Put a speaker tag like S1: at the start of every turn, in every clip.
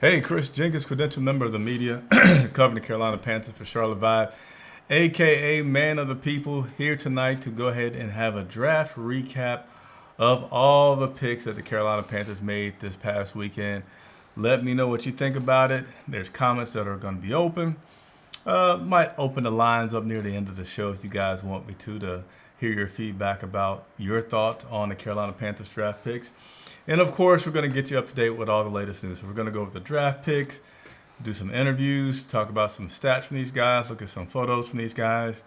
S1: Hey, Chris Jenkins, credential member of the media, covering the Carolina Panthers for Charlotte Vibe, aka Man of the People, here tonight to go ahead and have a draft recap of all the picks that the Carolina Panthers made this past weekend. Let me know what you think about it. There's comments that are going to be open. Might open the lines up near the end of the show if you guys want me to hear your feedback about your thoughts on the Carolina Panthers draft picks. And of course, we're going to get you up to date with all the latest news. So we're going to go over the draft picks, do some interviews, talk about some stats from these guys, look at some photos from these guys,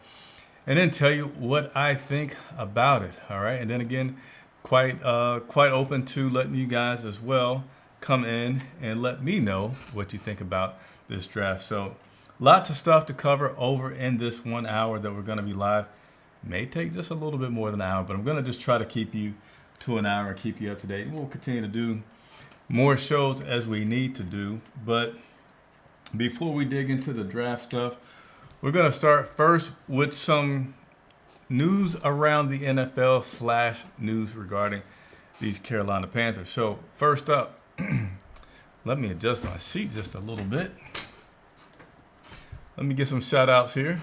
S1: and then tell you what I think about it. All right. And then again, quite open to letting you guys as well come in and let me know what you think about this draft. So lots of stuff to cover over in this 1 hour that we're going to be live. May take just a little bit more than an hour, but I'm going to just try to keep you to an hour and keep you up to date. And we'll continue to do more shows as we need to do. But before we dig into the draft stuff, we're going to start first with some news around the NFL / news regarding these Carolina Panthers. So first up, let me adjust my seat just a little bit. Let me get some shout outs here.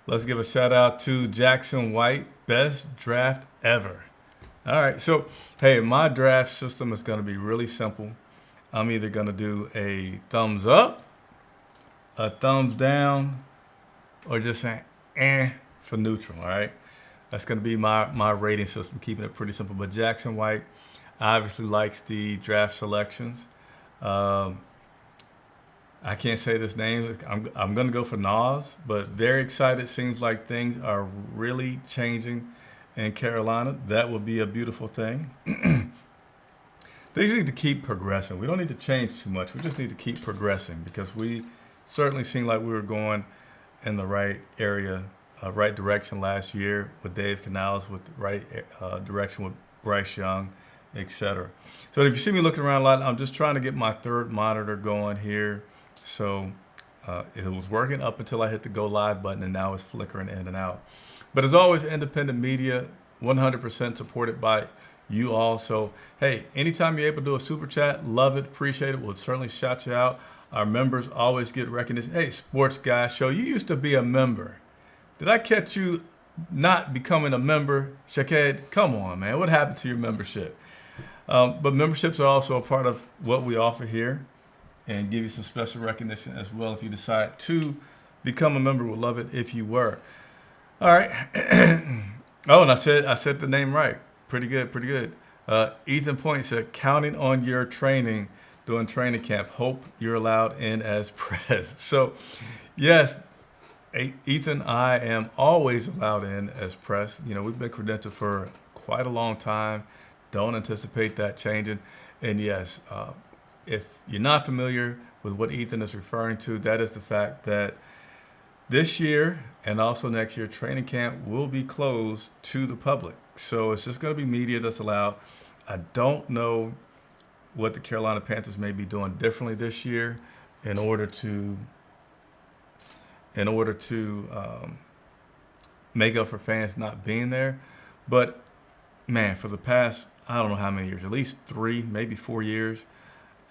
S1: Let's give a shout out to Jackson White, best draft ever. All right, so hey, my draft system is going to be really simple. I'm either going to do a thumbs up, a thumbs down, or just say for neutral. All right, that's going to be my rating system, keeping it pretty simple. But Jackson White obviously likes the draft selections. I can't say this name. I'm going to go for Nas, but very excited. Seems like things are really changing in Carolina. That would be a beautiful thing. Things need to keep progressing. We don't need to change too much. We just need to keep progressing because we certainly seemed like we were going in the right area, right direction last year with Dave Canales, with the right direction with Bryce Young, etc. So if you see me looking around a lot, I'm just trying to get my third monitor going here. So it was working up until I hit the go live button, and now it's flickering in and out. But as always, independent media, 100% supported by you all. So, hey, anytime you're able to do a super chat, love it, appreciate it. We'll certainly shout you out. Our members always get recognition. Hey, Sports Guy Show, you used to be a member. Did I catch you not becoming a member? Shaked, come on, man. What happened to your membership? But memberships are also a part of what we offer here, and give you some special recognition as well if you decide to become a member. We'll love it if you were. All right. Oh, and I said the name right. Pretty good. Ethan Point said, counting on your training during training camp. Hope you're allowed in as press. So, yes, Ethan, I am always allowed in as press. You know, we've been credentialed for quite a long time. Don't anticipate that changing. And yes, if you're not familiar with what Ethan is referring to, that is the fact that this year and also next year, training camp will be closed to the public. So it's just going to be media that's allowed. I don't know what the Carolina Panthers may be doing differently this year in order to make up for fans not being there. But man, for the past, I don't know how many years, at least 3, maybe 4 years,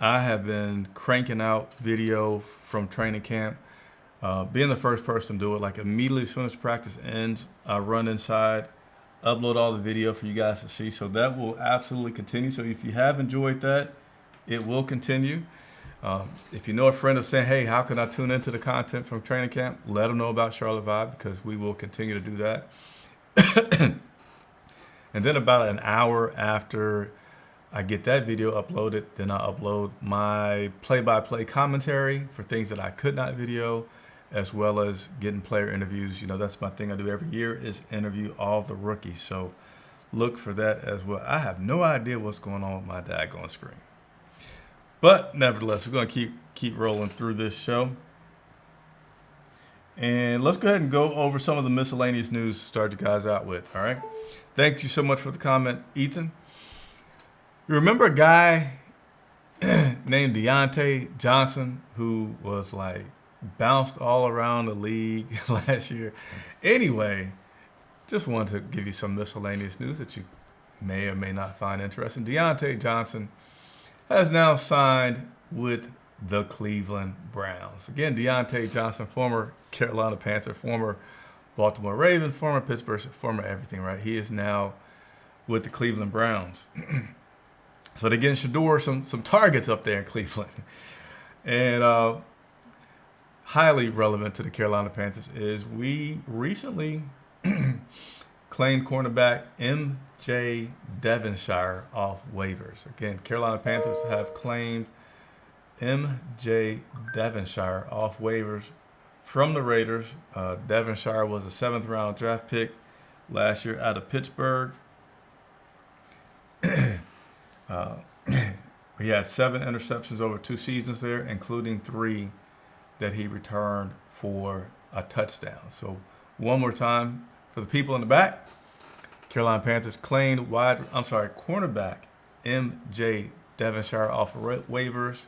S1: I have been cranking out video from training camp, being the first person to do it. Like immediately as soon as practice ends, I run inside, upload all the video for you guys to see. So that will absolutely continue. So if you have enjoyed that, it will continue. If you know a friend is saying, hey, how can I tune into the content from training camp? Let them know about Charlotte Vibe because we will continue to do that. And then about an hour after I get that video uploaded, then I upload my play-by-play commentary for things that I could not video, as well as getting player interviews. You know, that's my thing I do every year is interview all the rookies. So look for that as well. I have no idea what's going on with my daggone screen. But nevertheless, we're going to keep rolling through this show. And let's go ahead and go over some of the miscellaneous news to start you guys out with, all right? Thank you so much for the comment, Ethan. You remember a guy named Deontay Johnson who was like bounced all around the league last year? Anyway, just wanted to give you some miscellaneous news that you may or may not find interesting. Deontay Johnson has now signed with the Cleveland Browns. Again, Deontay Johnson, former Carolina Panther, former Baltimore Raven, former Pittsburgh, former everything, right? He is now with the Cleveland Browns. So they're getting Shador some targets up there in Cleveland. And highly relevant to the Carolina Panthers is we recently claimed cornerback M.J. Devonshire off waivers. Again, Carolina Panthers have claimed M.J. Devonshire off waivers from the Raiders. Devonshire was a 7th-round draft pick last year out of Pittsburgh. He had 7 interceptions over 2 seasons there, including 3 that he returned for a touchdown. So one more time for the people in the back, Carolina Panthers claimed cornerback M.J. Devonshire off of waivers.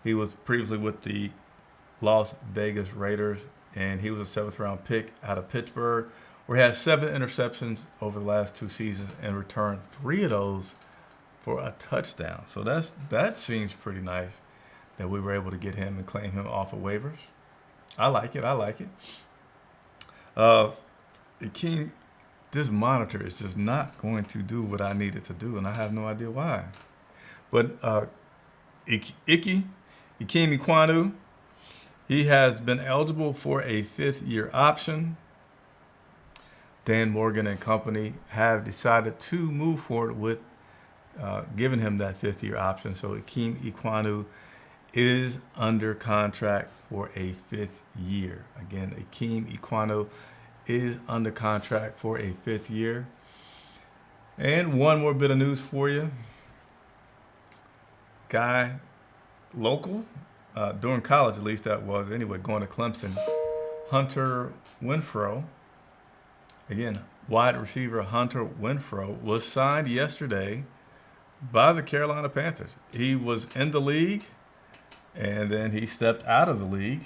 S1: He was previously with the Las Vegas Raiders, and he was a 7th-round pick out of Pittsburgh, where he had 7 interceptions over the last 2 seasons and returned 3 of those for a touchdown. So that seems pretty nice that we were able to get him and claim him off of waivers. I like it. Akeem, this monitor is just not going to do what I need it to do, and I have no idea why. But Akeem Ikwanu, he has been eligible for a 5th-year option. Dan Morgan and company have decided to move forward with giving him that 5th-year option. So Akeem Ikwanu is under contract for a 5th year. Again, Akeem Ikwanu is under contract for a 5th year. And one more bit of news for you. Guy, local, during college at least that was, anyway, going to Clemson, Hunter Winfrow. Again, wide receiver Hunter Winfrow was signed yesterday by the Carolina Panthers. He was in the league, and then he stepped out of the league,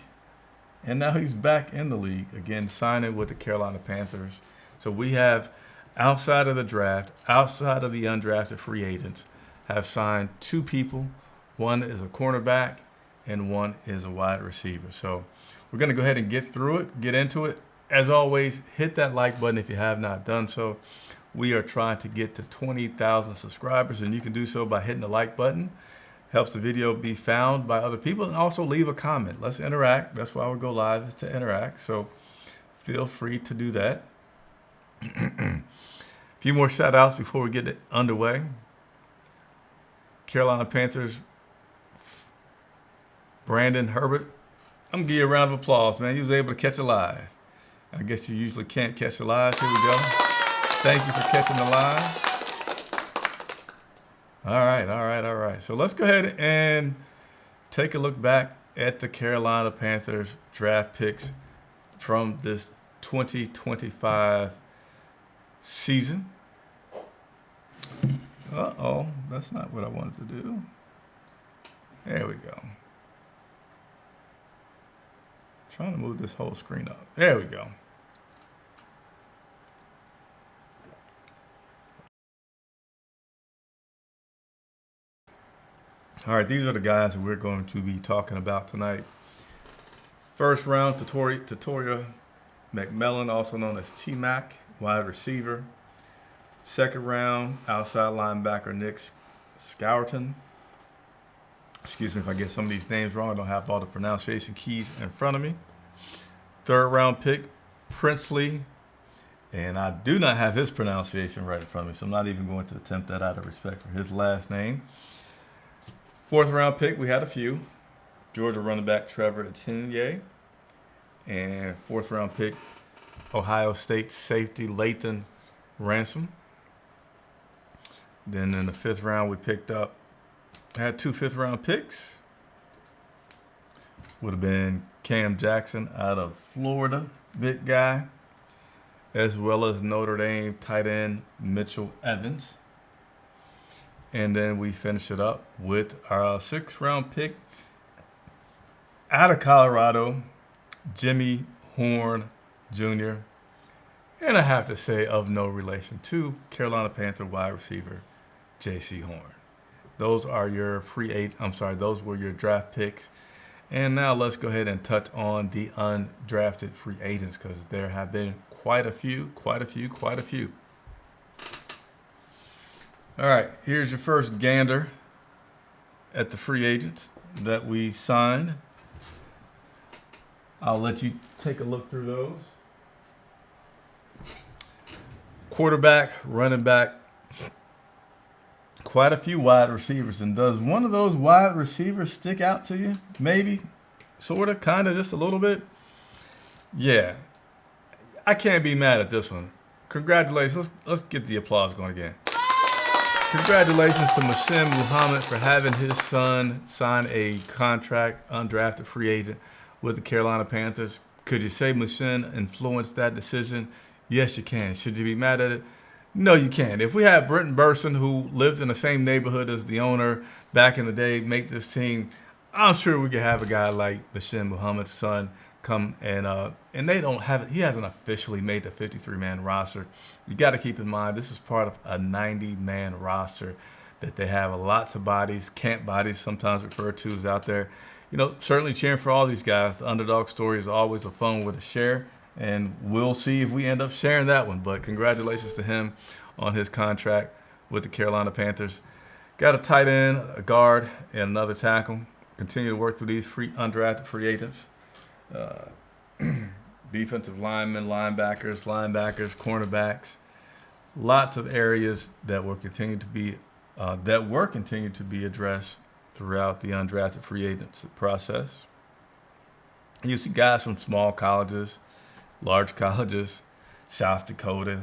S1: and now he's back in the league, again, signing with the Carolina Panthers. So we have, outside of the draft, outside of the undrafted free agents, have signed 2 people. One is a cornerback, and one is a wide receiver. So we're going to go ahead and get through it, get into it. As always, hit that like button if you have not done so. We are trying to get to 20,000 subscribers, and you can do so by hitting the like button. Helps the video be found by other people, and also leave a comment. Let's interact. That's why we go live, is to interact. So feel free to do that. A few more shout outs before we get it underway. Carolina Panthers, Brandon Herbert. I'm gonna give you a round of applause, man. He was able to catch a live. I guess you usually can't catch a live. Here we go. Thank you for catching the live. All right. So let's go ahead and take a look back at the Carolina Panthers draft picks from this 2025 season. That's not what I wanted to do. There we go. Trying to move this whole screen up. There we go. All right, these are the guys that we're going to be talking about tonight. First round, Tatoria McMillan, also known as T-Mac, wide receiver. Second round, outside linebacker Nick Scourton. Excuse me if I get some of these names wrong. I don't have all the pronunciation keys in front of me. Third round pick, Princely. And I do not have his pronunciation right in front of me, so I'm not even going to attempt that out of respect for his last name. Fourth round pick, we had a few. Georgia running back Trevor Lawrence. And fourth round pick, Ohio State safety Lathan Ransom. Then in the 5th round, we had 2 5th-round picks. Would have been Cam Jackson out of Florida, big guy, as well as Notre Dame tight end Mitchell Evans. And then we finish it up with our 6th-round pick out of Colorado, Jimmy Horn Jr. And I have to say, of no relation to Carolina Panther wide receiver J.C. Horn. Those are your free agent. I'm sorry, those were your draft picks. And now let's go ahead and touch on the undrafted free agents because there have been quite a few. All right, here's your first gander at the free agents that we signed. I'll let you take a look through those. Quarterback, running back, quite a few wide receivers. And does one of those wide receivers stick out to you? Maybe, sort of, kind of, just a little bit? Yeah. I can't be mad at this one. Congratulations. Let's get the applause going again. Congratulations to Muhsin Muhammad for having his son sign a contract, undrafted free agent with the Carolina Panthers. Could you say Muhsin influenced that decision? Yes, you can. Should you be mad at it? No, you can't. If we had Brenton Burson, who lived in the same neighborhood as the owner back in the day, make this team, I'm sure we could have a guy like Muhsin Muhammad's son come and they don't have it. He hasn't officially made the 53-man roster. You got to keep in mind this is part of a 90-man roster that they have lots of bodies, camp bodies, sometimes referred to as out there. Certainly cheering for all these guys. The underdog story is always a fun one to share, and we'll see if we end up sharing that one. But congratulations to him on his contract with the Carolina Panthers. Got a tight end, a guard, and another tackle. Continue to work through these undrafted free agents. Defensive linemen, linebackers, cornerbacks. Lots of areas that will continue to be addressed throughout the undrafted free agents process. You see guys from small colleges, large colleges, South Dakota,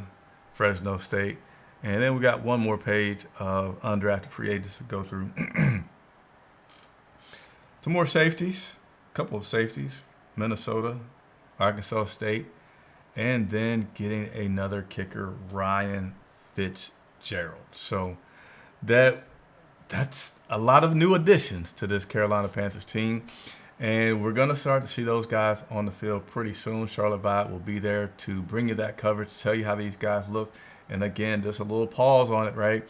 S1: Fresno State, and then we got one more page of undrafted free agents to go through. Some more safeties, a couple of safeties, Minnesota, Arkansas State, and then getting another kicker, Ryan Fitzgerald. So that's a lot of new additions to this Carolina Panthers team, and we're going to start to see those guys on the field pretty soon. Charlotte Vide will be there to bring you that coverage, tell you how these guys look, and again, just a little pause on it, right?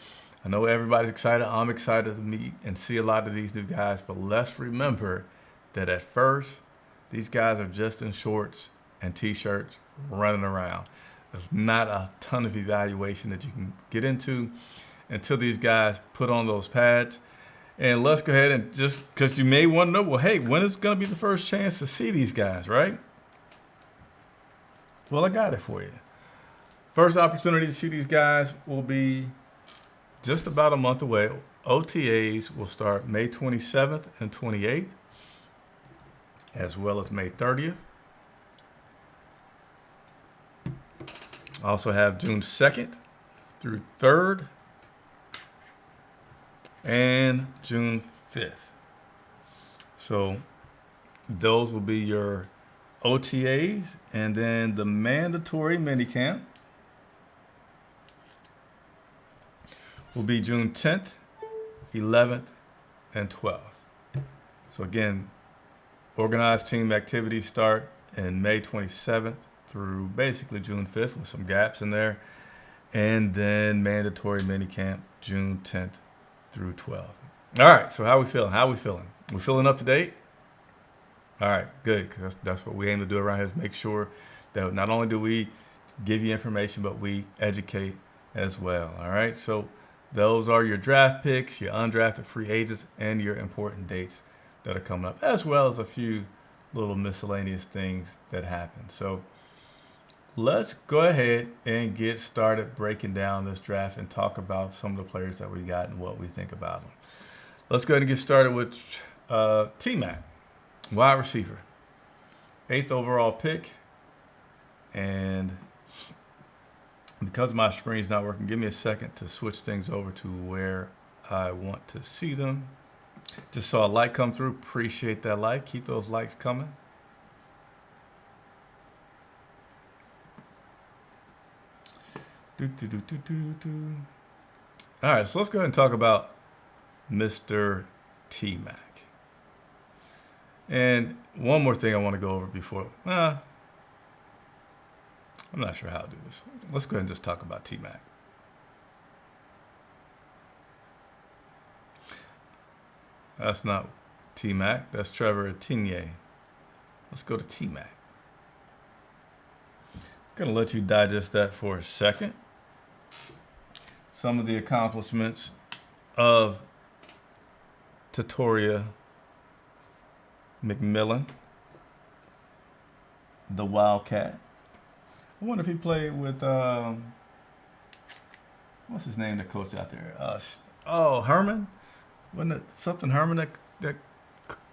S1: I know everybody's excited. I'm excited to meet and see a lot of these new guys, but let's remember that at first, these guys are just in shorts and T-shirts running around. There's not a ton of evaluation that you can get into until these guys put on those pads. And let's go ahead and just, because you may want to know, well, hey, when is going to be the first chance to see these guys, right? Well, I got it for you. First opportunity to see these guys will be just about a month away. OTAs will start May 27th and 28th, as well as May 30th. Also have June 2nd through 3rd and June 5th. So those will be your OTAs, and then the mandatory minicamp will be June 10th, 11th, and 12th. So again, organized team activities start in May 27th through basically June 5th with some gaps in there. And then mandatory minicamp June 10th through 12th. All right, so how we feeling? We feeling up to date? All right, good, because that's what we aim to do around here, is make sure that not only do we give you information, but we educate as well. All right, so those are your draft picks, your undrafted free agents, and your important dates that are coming up, as well as a few little miscellaneous things that happen. So let's go ahead and get started breaking down this draft and talk about some of the players that we got and what we think about them. Let's go ahead and get started with T-Mac, wide receiver, 8th overall pick. And because my screen's not working, give me a second to switch things over to where I want to see them. Just saw a like come through. Appreciate that like. Keep those likes coming. All right, so let's go ahead and talk about Mr. T-Mac. And one more thing I want to go over before. I'm not sure how to do this. Let's go ahead and just talk about T-Mac. That's not T-Mac. That's Trevor Etienne. Let's go to T-Mac. Gonna let you digest that for a second. Some of the accomplishments of Tatoria McMillan, the Wildcat. I wonder if he played with what's his name, the coach out there? Herman. Wasn't it something Herman that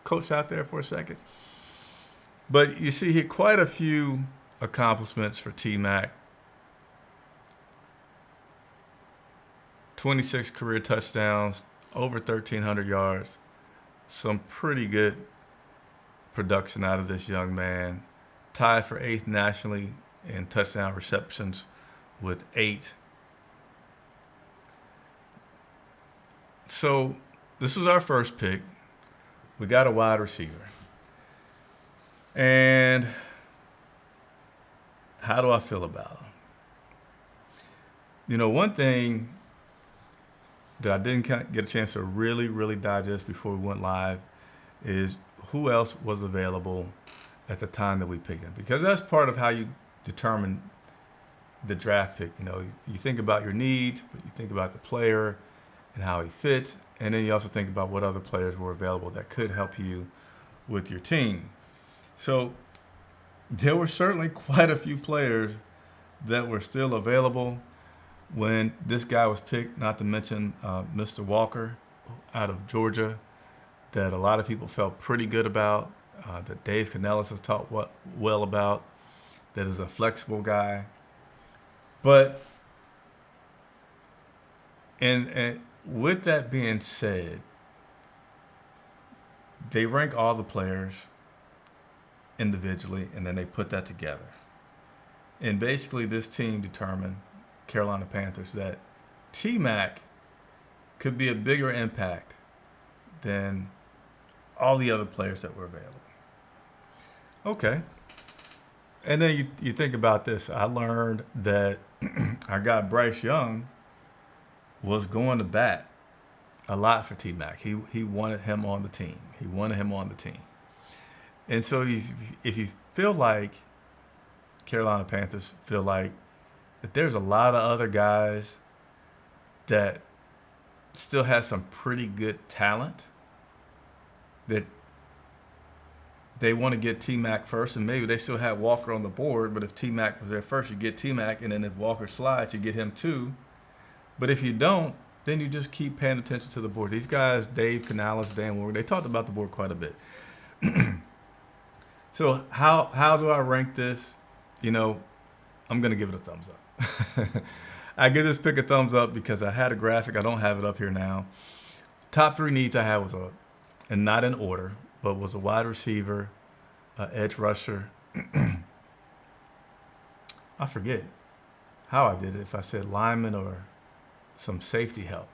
S1: coached out there for a second? But you see, he had quite a few accomplishments for T-Mac. 26 career touchdowns, over 1,300 yards. Some pretty good production out of this young man. Tied for 8th nationally in touchdown receptions with 8. So this was our first pick. We got a wide receiver. And how do I feel about him? You know, one thing that I didn't get a chance to really, really digest before we went live is who else was available at the time that we picked him. Because that's part of how you determine the draft pick. You know, you think about your needs, but you think about the player and how he fits, and then you also think about what other players were available that could help you with your team. So there were certainly quite a few players that were still available when this guy was picked, not to mention Mr. Walker out of Georgia, that a lot of people felt pretty good about, that Dave Canellis has talked well about, that is a flexible guy. But, and with that being said, they rank all the players individually, and then they put that together. And basically this team determined, Carolina Panthers, that T-Mac could be a bigger impact than all the other players that were available. Okay. And then you think about this. I learned that our guy Bryce Young was going to bat a lot for T-Mac. He wanted him on the team. And so if you feel like Carolina Panthers feel like that there's a lot of other guys that still have some pretty good talent, that they want to get T-Mac first, and maybe they still have Walker on the board, but if T-Mac was there first, you get T-Mac, and then if Walker slides, you get him too. But if you don't, then you just keep paying attention to the board. These guys, Dave Canales, Dan Warren, they talked about the board quite a bit. So how do I rank this? You know, I'm going to give it a thumbs up. I give this pick a thumbs up because I had a graphic. I don't have it up here now. Top 3 needs I had was and not in order, but was a wide receiver, edge rusher. I forget how I did it, if I said lineman or some safety help.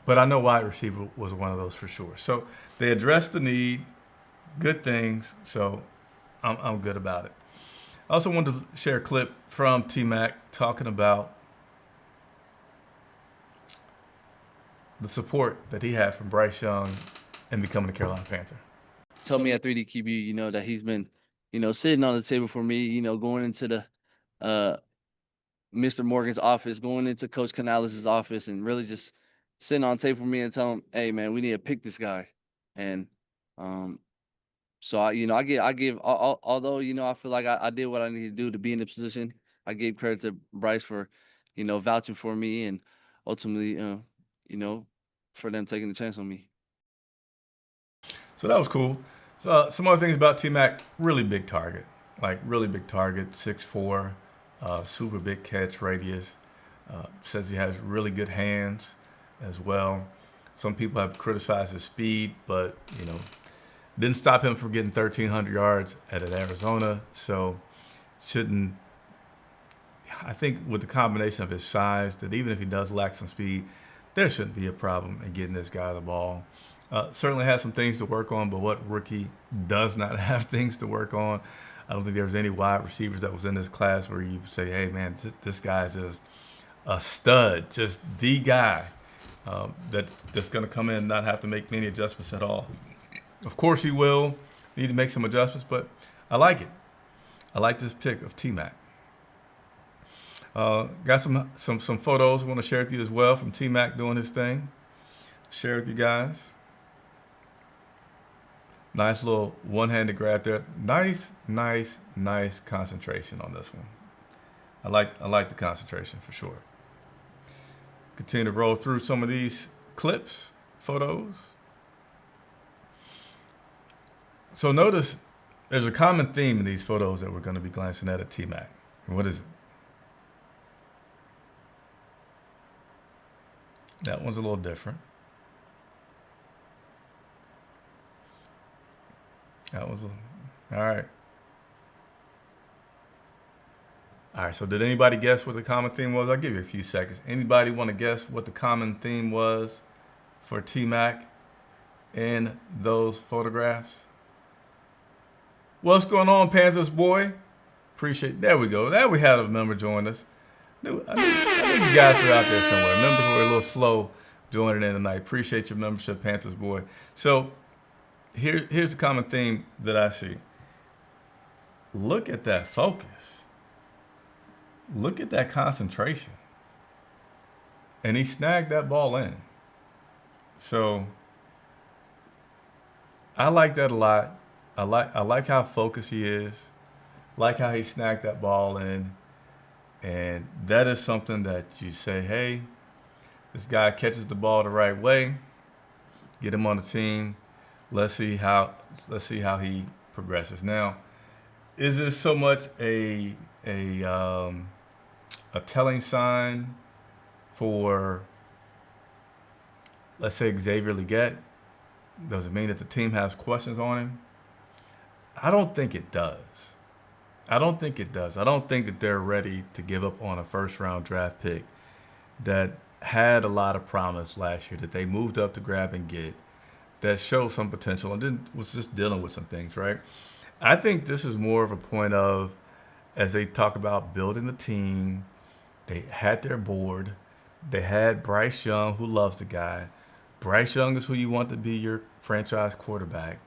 S1: But I know wide receiver was one of those for sure. So they addressed the need, good things, so I'm good about it. I also wanted to share a clip from T-Mac talking about the support that he had from Bryce Young in becoming a Carolina Panther.
S2: Told me at 3D QB, that he's been, sitting on the table for me, going into the Mr. Morgan's office, going into Coach Canales' office, and really just sitting on the table for me and telling him, hey, man, we need to pick this guy. And so I give, although, I feel like I did what I needed to do to be in the position, I gave credit to Bryce for, vouching for me, and ultimately, for them taking the chance on me.
S1: So that was cool. So some other things about T-Mac, really big target, 6'4", super big catch radius. Says he has really good hands as well. Some people have criticized his speed, but, didn't stop him from getting 1,300 yards at Arizona. So I think with the combination of his size, that even if he does lack some speed, there shouldn't be a problem in getting this guy the ball. Certainly has some things to work on, but what rookie does not have things to work on? I don't think there was any wide receivers that was in this class where you say, hey, man, this guy's just a stud, just the guy. that's going to come in and not have to make many adjustments at all. Of course, he will need to make some adjustments, but I like it. I like this pick of T-Mac. Got some photos I want to share with you as well from T-Mac doing his thing. Share with you guys. Nice little one-handed grab there. Nice concentration on this one. I like the concentration for sure. Continue to roll through some of these clips, photos. So notice there's a common theme in these photos that we're going to be glancing at T-Mac. What is it? That one's a little different. That was all right. All right, so did anybody guess what the common theme was? I'll give you a few seconds. Anybody want to guess what the common theme was for T-Mac in those photographs? What's going on, Panthers boy? Appreciate. There we go. There we had a member join us. I knew you guys were out there somewhere. Members were a little slow joining in tonight. Appreciate your membership, Panthers boy. So here's the common theme that I see. Look at that focus. Look at that concentration. And he snagged that ball in. So I like that a lot. I like how focused he is. Like how he snagged that ball in. And that is something that you say, hey, this guy catches the ball the right way. Get him on the team. Let's see how he progresses. Now, is this so much a telling sign for, let's say, Xavier Legette? Does it mean that the team has questions on him? I don't think it does. I don't think that they're ready to give up on a first-round draft pick that had a lot of promise last year, that they moved up to grab and get, that showed some potential and then was just dealing with some things, right? I think this is more of a point of, as they talk about building the team, they had their board. They had Bryce Young, who loves the guy. Bryce Young is who you want to be your franchise quarterback.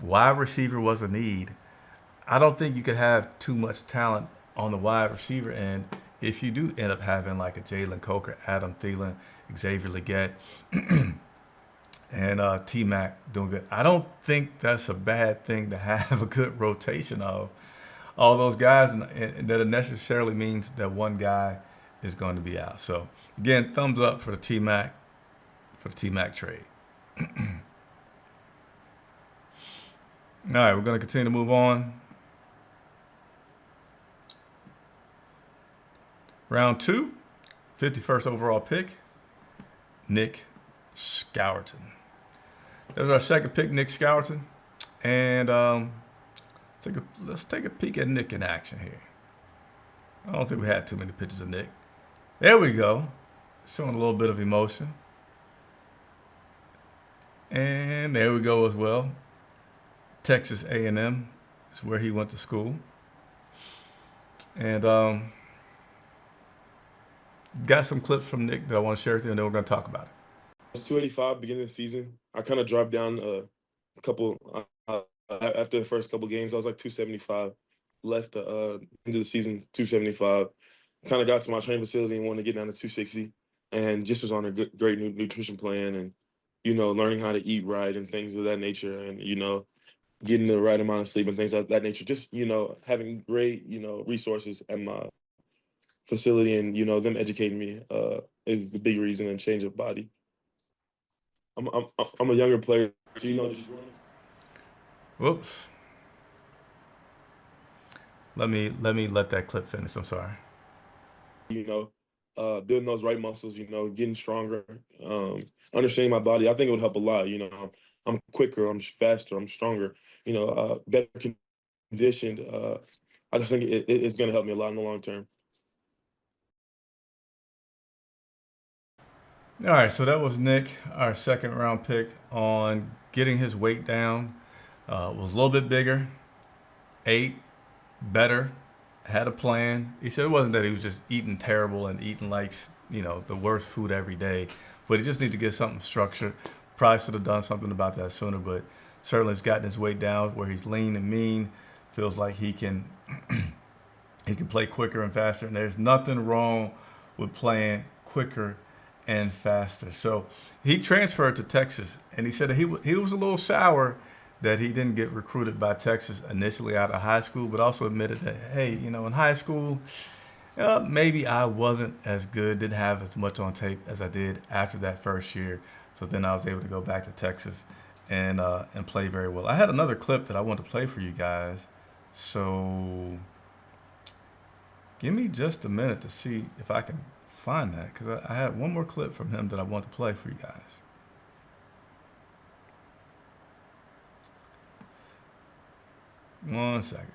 S1: Wide receiver was a need. I don't think you could have too much talent on the wide receiver end if you do end up having like a Jalen Coker, Adam Thielen, Xavier Legette, and T-Mac doing good. I don't think that's a bad thing to have a good rotation of all those guys, and that it necessarily means that one guy is going to be out. So again, thumbs up for the T-Mac trade. All right, we're going to continue to move on. Round 2, 51st overall pick, Nick Scourton. That was our second pick, Nick Scourton. And let's take a peek at Nick in action here. I don't think we had too many pictures of Nick. There we go. Showing a little bit of emotion. And there we go as well. Texas A&M is where he went to school. And got some clips from Nick that I want to share with you, and then we're going to talk about it.
S3: I was 285 beginning of the season. I kind of dropped down a couple after the first couple games. I was like 275. Left the end of the season 275. Kind of got to my training facility and wanted to get down to 260, and just was on a great nutrition plan, and learning how to eat right and things of that nature, and getting the right amount of sleep and things of that nature. Just having great resources at my facility, and them educating me is the big reason and change of body. I'm a younger player, so just
S1: Whoops. Let me let that clip finish. I'm sorry.
S3: Building those right muscles, getting stronger, understanding my body. I think it would help a lot. I'm quicker, I'm faster, I'm stronger, better conditioned. I just think it's going to help me a lot in the long term.
S1: All right, so that was Nick, our second round pick, on getting his weight down. Was a little bit bigger, ate better, had a plan. He said it wasn't that he was just eating terrible and eating like, the worst food every day, but he just needs to get something structured. Probably should have done something about that sooner, but certainly has gotten his weight down where he's lean and mean. Feels like he can he can play quicker and faster, and there's nothing wrong with playing quicker and faster. So he transferred to Texas, and he said that he was a little sour that he didn't get recruited by Texas initially out of high school, but also admitted that, hey, in high school, maybe I wasn't as good, didn't have as much on tape as I did after that first year. So then I was able to go back to Texas and play very well. I had another clip that I want to play for you guys. So give me just a minute to see if I can find that, because I had one more clip from him that I want to play for you guys. One second.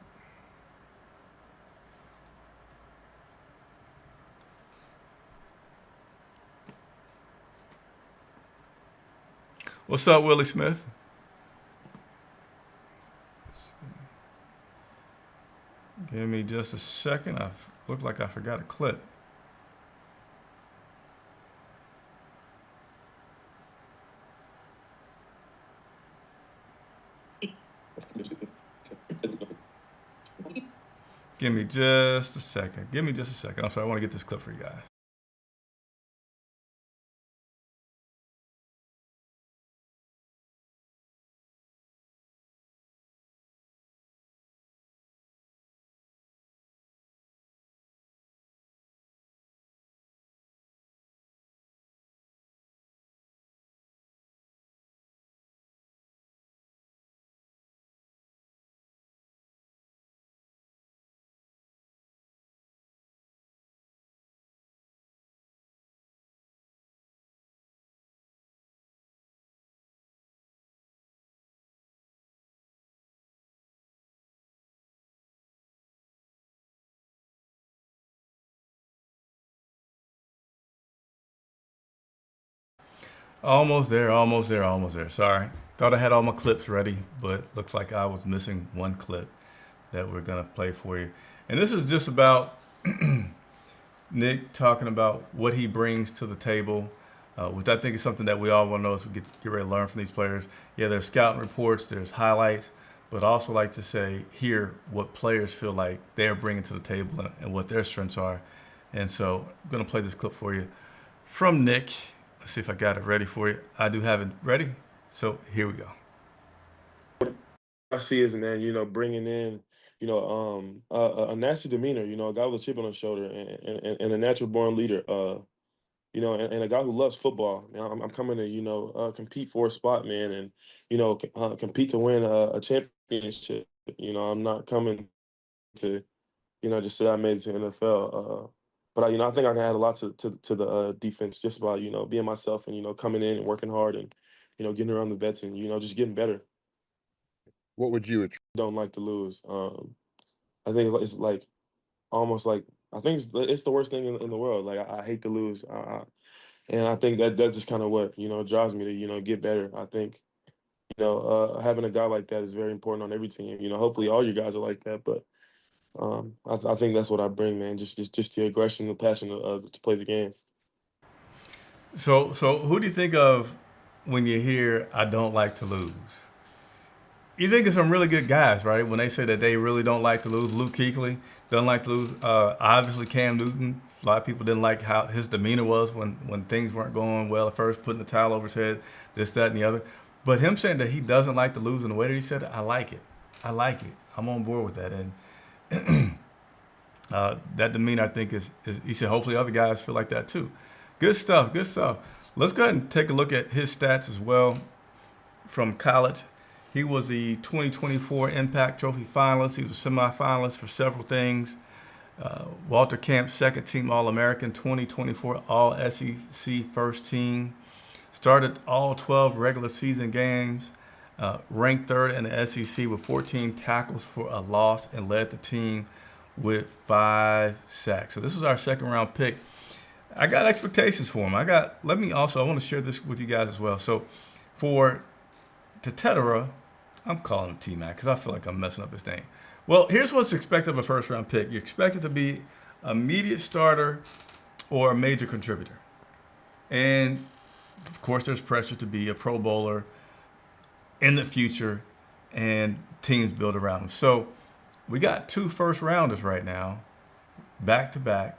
S1: What's up, Willie Smith? Give me just a second. I look like I forgot a clip. Give me just a second. Give me just a second. I'm sorry. I want to get this clip for you guys. Almost there, almost there, almost there. Sorry. Thought I had all my clips ready, but looks like I was missing one clip that we're going to play for you. And this is just about Nick talking about what he brings to the table, which I think is something that we all want to know as we get ready to learn from these players. Yeah, there's scouting reports, there's highlights, but I also like to hear what players feel like they're bringing to the table and what their strengths are. And so I'm going to play this clip for you from Nick. Let's see if I got it ready for you. I do have it ready. So here we go.
S3: I see is, man, bringing in, a nasty demeanor, a guy with a chip on his shoulder and a natural born leader, and a guy who loves football. I'm coming to, compete for a spot, man, and, compete to win a championship. I'm not coming to, just say I made it to NFL. But I think I can add a lot to the defense, just by being myself and coming in and working hard and getting around the vets and just getting better.
S4: What would you
S3: Don't like to lose. I think it's like almost like I think it's the worst thing in the world. Like I hate to lose, and I think that's just kind of what drives me to get better. I think having a guy like that is very important on every team. Hopefully all you guys are like that, but. I think that's what I bring, man. Just the aggression, the passion to play the game.
S1: So who do you think of when you hear "I don't like to lose"? You think of some really good guys, right? When they say that they really don't like to lose. Luke Kuechly doesn't like to lose. Obviously, Cam Newton. A lot of people didn't like how his demeanor was when things weren't going well at first, putting the towel over his head, this, that, and the other. But him saying that he doesn't like to lose in the way that he said it, I like it. I like it. I'm on board with that. And that demeanor, I think, is he said hopefully other guys feel like that too. Good stuff, good stuff. Let's go ahead and take a look at his stats as well from college. He was the 2024 Impact Trophy finalist. He was a semifinalist for several things. Walter Camp, second team All-American, 2024 All-SEC first team. Started all 12 regular season games. Ranked third in the SEC with 14 tackles for a loss and led the team with 5 sacks. So this was our second round pick. I got expectations for him. I want to share this with you guys as well. So for Tetera, I'm calling him T-Mac because I feel like I'm messing up his name. Well, here's what's expected of a first round pick. You're expected to be immediate starter or a major contributor. And of course, there's pressure to be a Pro Bowler in the future, and teams build around him. So we got 2 first-rounders right now, back-to-back,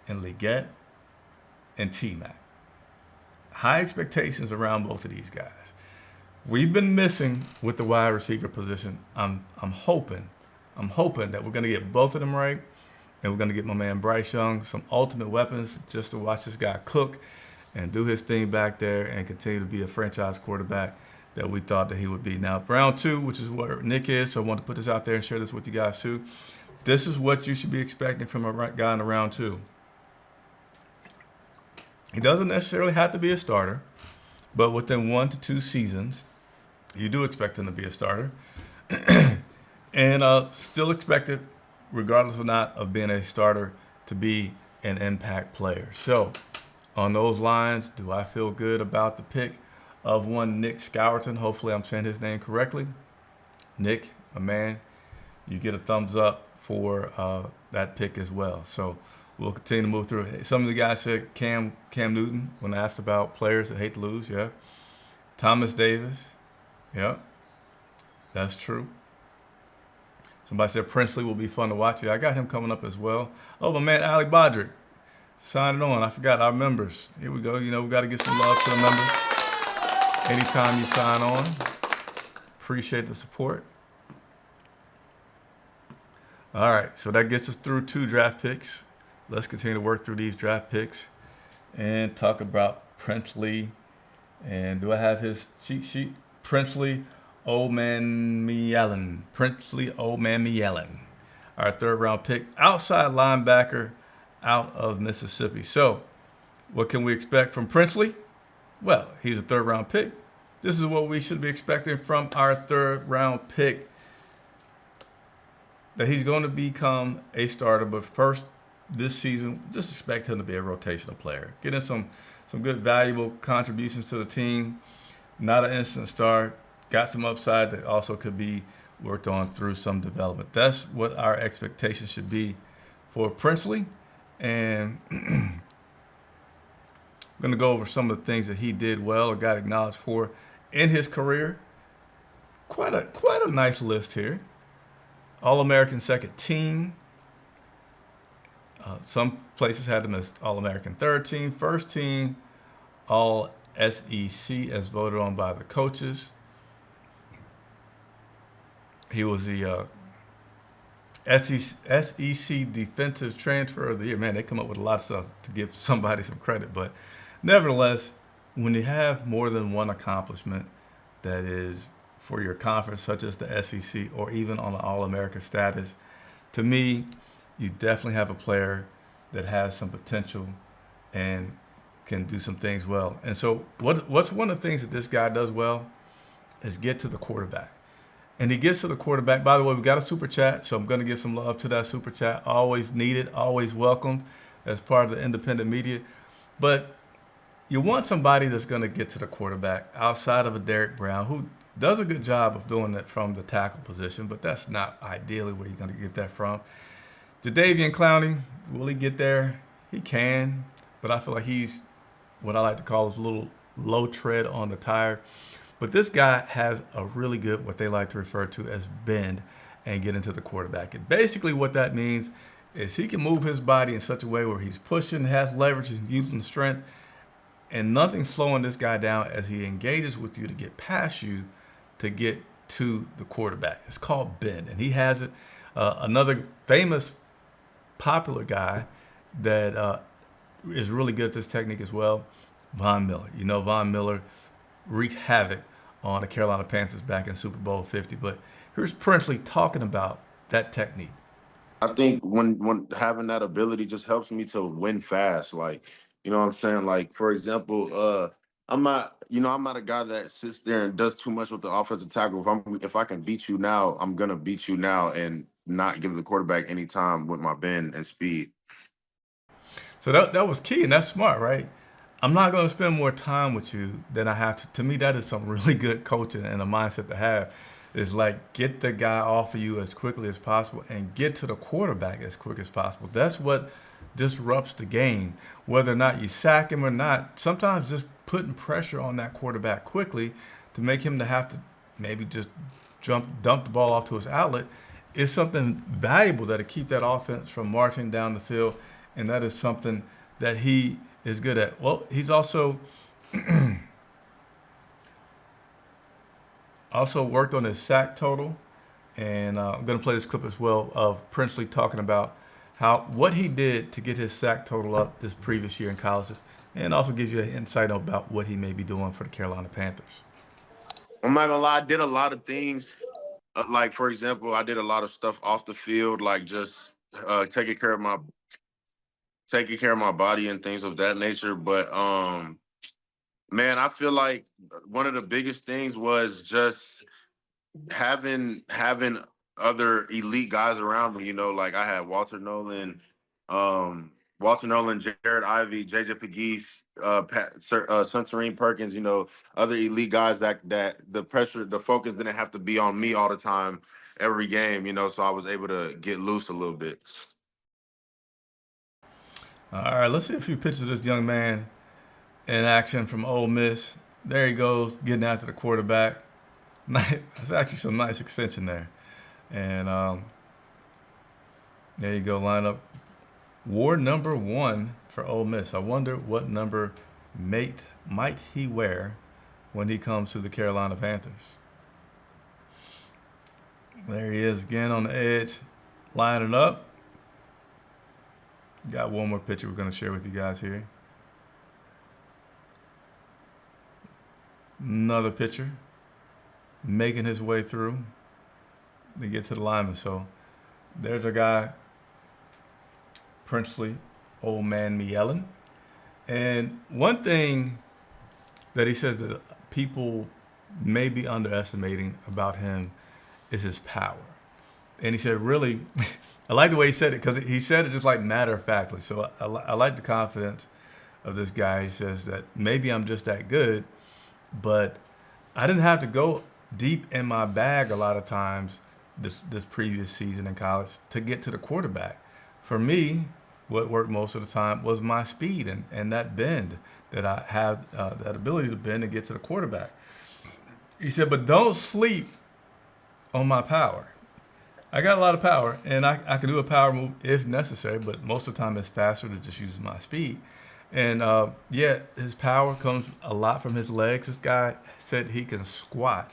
S1: in Leggett and T-Mac. High expectations around both of these guys. We've been missing with the wide receiver position. I'm hoping that we're going to get both of them right, and we're going to get my man Bryce Young some ultimate weapons just to watch this guy cook and do his thing back there and continue to be a franchise quarterback that we thought that he would be. Now, round 2, which is where Nick is, so I want to put this out there and share this with you guys too. This is what you should be expecting from a guy in the round 2. He doesn't necessarily have to be a starter, but within 1 to 2 seasons, you do expect him to be a starter. And still expect it, regardless or not of being a starter, to be an impact player. So on those lines, do I feel good about the pick of one Nick Scourton? Hopefully I'm saying his name correctly. Nick, my man, you get a thumbs up for that pick as well. So we'll continue to move through. Some of the guys said Cam Newton when asked about players that hate to lose. Yeah. Thomas Davis. Yeah, that's true. Somebody said Princely will be fun to watch. Yeah, I got him coming up as well. Oh, my man, Ali Bodrick, signing on. I forgot our members. Here we go. You know, we got to get some love to the members. Anytime you sign on, appreciate the support. All right, so that gets us through 2 draft picks. Let's continue to work through these draft picks and talk about Princely. And do I have his cheat sheet? Princely Omamialin. Princely Omamialin. Our 3rd round pick, outside linebacker out of Mississippi. So what can we expect from Princely? Well, he's a 3rd round pick. This is what we should be expecting from our 3rd round pick. That he's going to become a starter, but first this season, just expect him to be a rotational player. Getting some good valuable contributions to the team. Not an instant start. Got some upside that also could be worked on through some development. That's what our expectation should be for Princely. And I'm going to go over some of the things that he did well or got acknowledged for in his career. Quite a nice list here. All-American 2nd team. Some places had him as All-American 3rd team, 1st team, All-SEC as voted on by the coaches. He was the SEC Defensive Transfer of the Year. Man, they come up with a lot of stuff to give somebody some credit. But nevertheless, when you have more than one accomplishment that is for your conference, such as the SEC, or even on the All-America status, to me, you definitely have a player that has some potential and can do some things well. And so what's one of the things that this guy does well is get to the quarterback. And he gets to the quarterback. By the way, we got a super chat, so I'm going to give some love to that super chat. Always needed, always welcomed as part of the independent media. But you want somebody that's going to get to the quarterback outside of a Derek Brown, who does a good job of doing it from the tackle position, but that's not ideally where you're going to get that from. Jadeveon Clowney, will he get there? He can, but I feel like he's what I like to call a little low tread on the tire. But this guy has a really good, what they like to refer to as bend, and get into the quarterback. And basically what that means is he can move his body in such a way where he's pushing, has leverage, and using strength, and nothing's slowing this guy down as he engages with you to get past you to get to the quarterback. It's called bend, and he has it. Another famous, popular guy that is really good at this technique as well, Von Miller. You know, Von Miller wreaked havoc on the Carolina Panthers back in Super Bowl 50. But here's Princely talking about that technique.
S5: I think when having that ability just helps me to win fast. Like, you know what I'm saying? Like, for example, I'm not a guy that sits there and does too much with the offensive tackle. If I can beat you now, I'm gonna beat you now and not give the quarterback any time with my bend and speed.
S1: So that was key, and that's smart, right? I'm not going to spend more time with you than I have to. To me, that is some really good coaching and a mindset to have. Is like, get the guy off of you as quickly as possible and get to the quarterback as quick as possible. That's what disrupts the game. Whether or not you sack him or not, sometimes just putting pressure on that quarterback quickly to make him to have to maybe just dump the ball off to his outlet is something valuable that'll keep that offense from marching down the field, and that is something that he is good at. Well, he's also worked on his sack total, and I'm going to play this clip as well of Princely talking about what he did to get his sack total up this previous year in college, and also gives you an insight about what he may be doing for the Carolina Panthers.
S5: I'm not gonna lie, I did a lot of things. Like for example, I did a lot of stuff off the field, like just taking care of my body and things of that nature. But man, I feel like one of the biggest things was just having other elite guys around me. You know, like I had Walter Nolan, Jared Ivey, JJ Pegues, Suntarine Perkins. You know, other elite guys that the focus didn't have to be on me all the time, every game. You know, so I was able to get loose a little bit.
S1: All right, let's see a few pictures of this young man in action from Ole Miss. There he goes, getting after the quarterback. That's actually some nice extension there. And there you go, lineup. Wore number 1 for Ole Miss. I wonder what number might he wear when he comes to the Carolina Panthers. There he is again on the edge, lining up. Got one more picture we're going to share with you guys here. Another picture, making his way through to get to the lineman. So there's a guy, Princely, old man me yelling. And one thing that he says that people may be underestimating about him is his power. And he said, really, I like the way he said it, because he said it just like matter of factly. So I like the confidence of this guy. He says that maybe I'm just that good, but I didn't have to go deep in my bag a lot of times this previous season in college to get to the quarterback. For me, what worked most of the time was my speed and that bend that I have, that ability to bend and get to the quarterback. He said, but don't sleep on my power. I got a lot of power, and I can do a power move if necessary, but most of the time it's faster to just use my speed. And yeah, his power comes a lot from his legs. This guy said he can squat,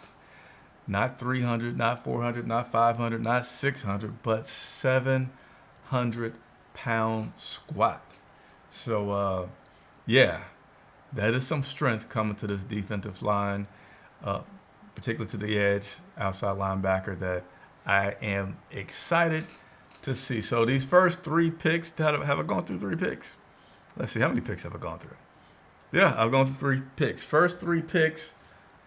S1: not 300, not 400, not 500, not 600, but 700-pound squat. So yeah, that is some strength coming to this defensive line, particularly to the edge, outside linebacker, that I am excited to see. So these first 3 picks, have I gone through 3 picks? Let's see, how many picks have I gone through? Yeah, I've gone through 3 picks. First 3 picks,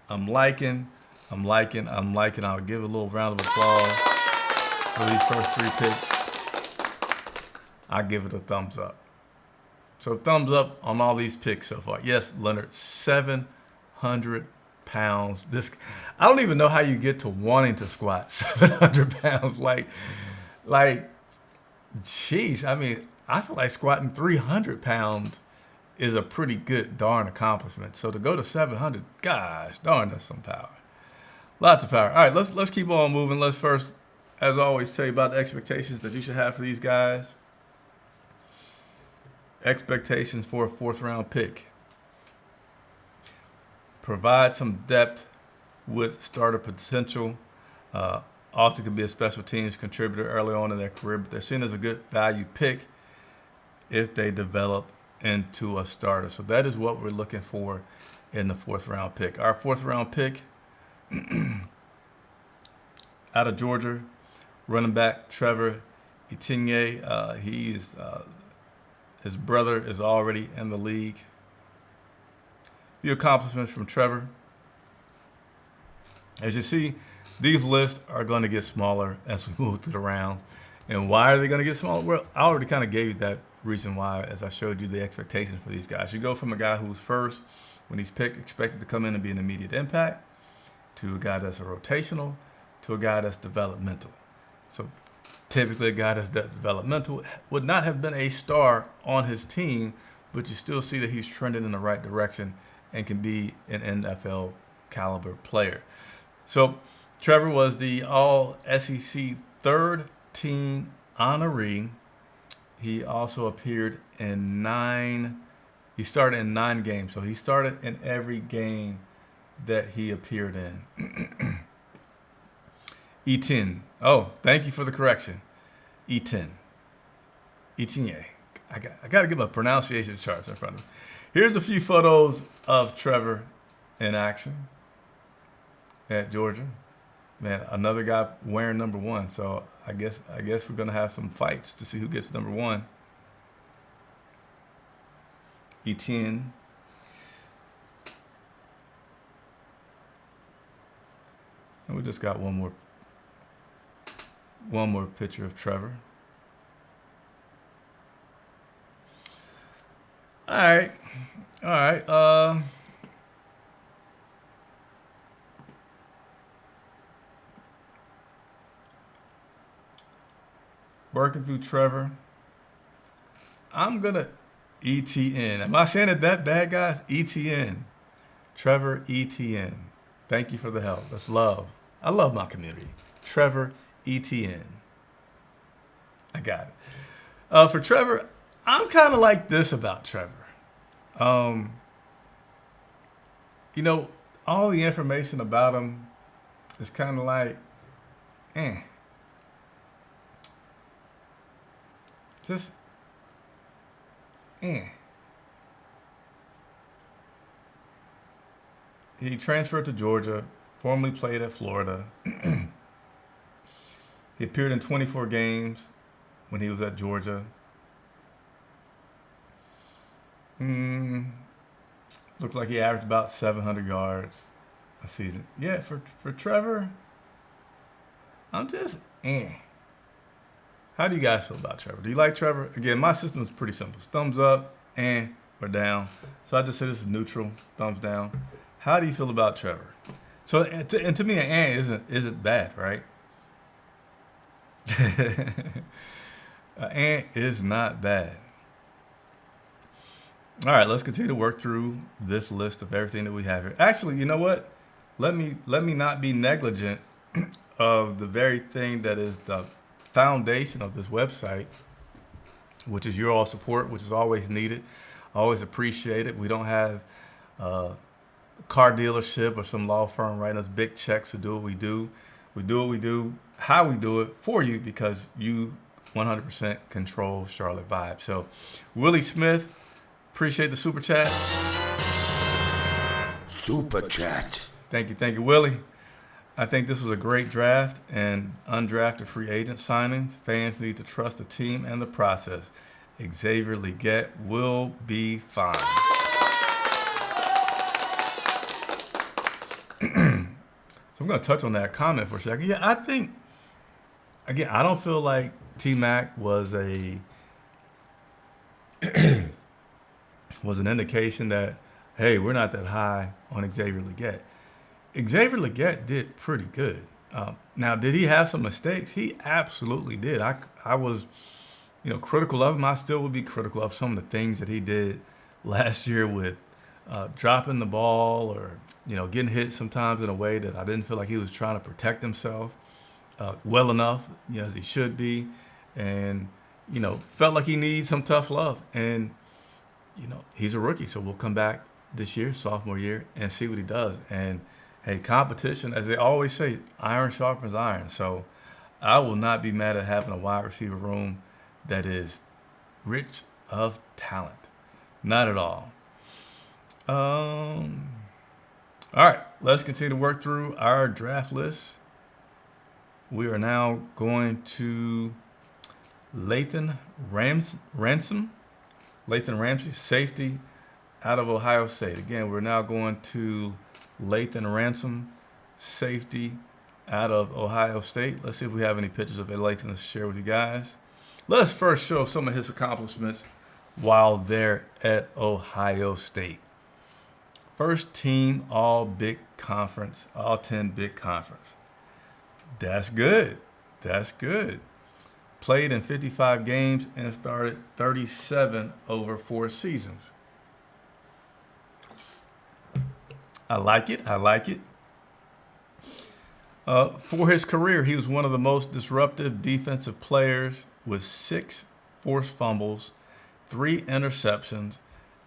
S1: I'm liking. I'll give a little round of applause for these first 3 picks. I give it a thumbs up. So thumbs up on all these picks so far. Yes, Leonard, 700 pounds. I don't even know how you get to wanting to squat 700 pounds. Like, jeez. I mean, I feel like squatting 300 pounds is a pretty good darn accomplishment. So to go to 700, gosh darn, that's some power. Lots of power. All right, let's keep on moving. Let's first, as always, tell you about the expectations that you should have for these guys. Expectations for a 4th round pick. Provide some depth with starter potential. Often can be a special teams contributor early on in their career, but they're seen as a good value pick if they develop into a starter. So that is what we're looking for in the 4th round pick. Our 4th round pick out of Georgia, running back Trevor Lawrence. His brother is already in the league. Few accomplishments from Trevor. As you see, these lists are going to get smaller as we move through the rounds. And why are they going to get smaller? Well, I already kind of gave you that reason why as I showed you the expectations for these guys. You go from a guy who's first, when he's picked, expected to come in and be an immediate impact, to a guy that's a rotational, to a guy that's developmental. So typically a guy that's developmental, would not have been a star on his team, but you still see that he's trending in the right direction and can be an NFL caliber player. So Trevor was the All SEC third team honoree. He also appeared in he started in 9 games. So he started in every game that he appeared in. E10. Oh, thank you for the correction. E10. Etienne. I got to give a pronunciation charts in front of me. Here's a few photos of Trevor in action at Georgia. Man, another guy wearing number 1. So I guess we're gonna have some fights to see who gets number 1. Etienne. And we just got one more picture of Trevor. All right. Working through Trevor. I'm gonna ETN. Am I saying it that bad, guys? ETN. Trevor ETN. Thank you for the help. That's love. I love my community. Trevor ETN. I got it. For Trevor, I'm kind of like this about Trevor. All the information about him is kind of like, just, He transferred to Georgia, formerly played at Florida. He appeared in 24 games when he was at Georgia. Looks like he averaged about 700 yards a season. Yeah, for Trevor, I'm just, How do you guys feel about Trevor? Do you like Trevor? Again, my system is pretty simple. Thumbs up, or down. So I just say this is neutral, thumbs down. How do you feel about Trevor? So, and to me, an isn't bad, right? An is not bad. All right, let's continue to work through this list of everything that we have here. Actually, you know what? Let me not be negligent of the very thing that is the foundation of this website, which is your all support, which is always needed, always appreciated. We don't have a car dealership or some law firm writing us big checks to do what we do. We do what we do, how we do it for you, because you 100% control Charlotte Vibe. So, Willie Smith, appreciate the super chat.
S6: Super chat.
S1: Thank you, Willie. I think this was a great draft and undrafted free agent signings. Fans need to trust the team and the process. Xavier Legette will be fine. So I'm going to touch on that comment for a second. Yeah, I think, again, I don't feel like T-Mac was an indication that, hey, we're not that high on Xavier Legette. Xavier Legette did pretty good. Now, did he have some mistakes? He absolutely did. I was, critical of him. I still would be critical of some of the things that he did last year with dropping the ball or, getting hit sometimes in a way that I didn't feel like he was trying to protect himself well enough, as he should be. And, felt like he needs some tough love. And, he's a rookie, so we'll come back this year, sophomore year, and see what he does. And, hey, competition, as they always say, iron sharpens iron. So I will not be mad at having a wide receiver room that is rich of talent. Not at all. All right, let's continue to work through our draft list. We are now going to Lathan Ransom. Lathan Ramsey, safety out of Ohio State. Again, we're now going to Lathan Ransom, safety out of Ohio State. Let's see if we have any pictures of Lathan to share with you guys. Let's first show some of his accomplishments while they're at Ohio State. First team all Big Conference, all 10 Big Conference. That's good. That's good. played in 55 games, and started 37 over 4 seasons. I like it. I like it. For his career, he was one of the most disruptive defensive players with 6 forced fumbles, 3 interceptions,